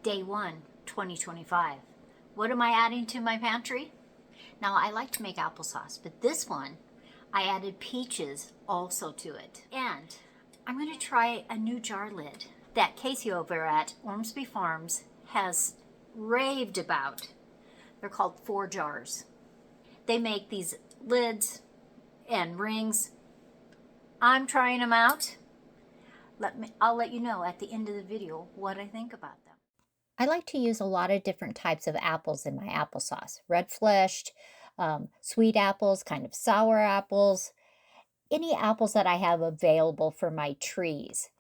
Day 1, 2025. What am I adding to my pantry? Now, I like to make applesauce, but this one, I added peaches also to it. And I'm going to try a new jar lid that Cayce over at OrmsbyFarms has raved about. They're called 4 jars. They make these lids and rings. I'm trying them out. I'll let you know at the end of the video what I think about them. I like to use a lot of different types of apples in my applesauce. Red fleshed, sweet apples, kind of sour apples, any apples that I have available for my trees.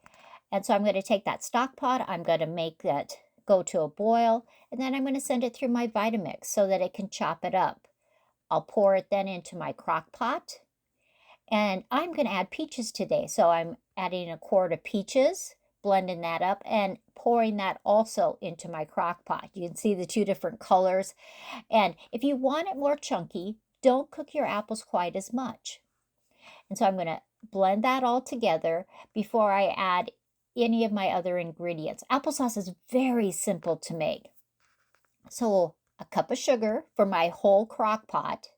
And so I'm going to take that stock pot, I'm going to make that go to a boil, and then I'm going to send it through my Vitamix so that it can chop it up. I'll pour it then into my crock pot. And I'm going to add peaches today. So I'm adding a quart of peaches, blending that up, and pouring that also into my crock pot. You can see the 2 different colors. And if you want it more chunky, don't cook your apples quite as much. And so I'm going to blend that all together before I add any of my other ingredients. Applesauce is very simple to make. So a cup of sugar for my whole crock pot,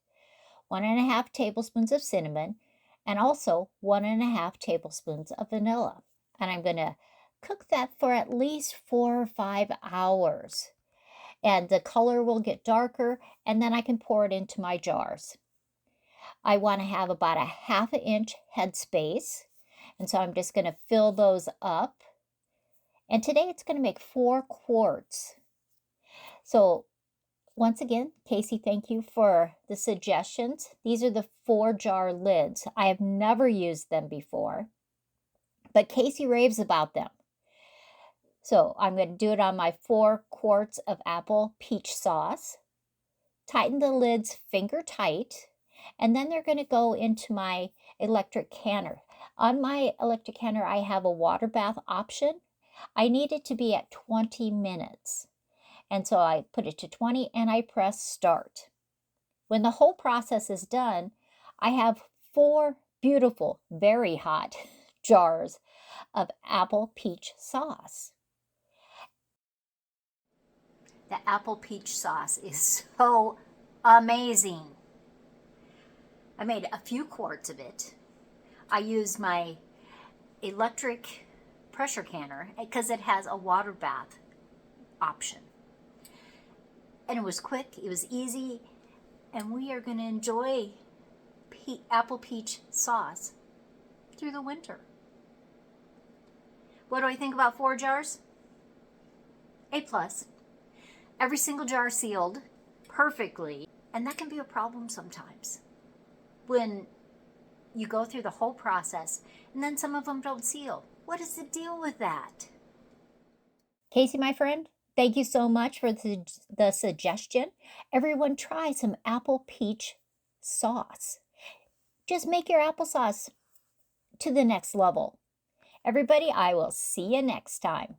1½ tablespoons of cinnamon, and also 1½ tablespoons of vanilla. And I'm going to cook that for at least 4 or 5 hours. And the color will get darker, and then I can pour it into my jars. I want to have about a ½ inch headspace, and so I'm just going to fill those up. And today it's going to make 4 quarts. So once again, Cayce, thank you for the suggestions. These are the 4 jar lids. I have never used them before, but Cayce raves about them. So I'm going to do it on my 4 quarts of apple peach sauce. Tighten the lids finger tight, and then they're going to go into my electric canner. On my electric canner, I have a water bath option. I need it to be at 20 minutes. And so I put it to 20 and I press start. When the whole process is done, I have 4 beautiful, very hot jars of apple peach sauce. The apple peach sauce is so amazing. I made a few quarts of it. I used my electric pressure canner because it has a water bath option. And it was quick, it was easy, and we are going to enjoy apple peach sauce through the winter. What do I think about 4 jars? A+. Every single jar sealed perfectly, and that can be a problem sometimes when you go through the whole process and then some of them don't seal. What is the deal with that? Cayce, my friend, thank you so much for the suggestion. Everyone try some apple peach sauce. Just make your applesauce to the next level. Everybody, I will see you next time.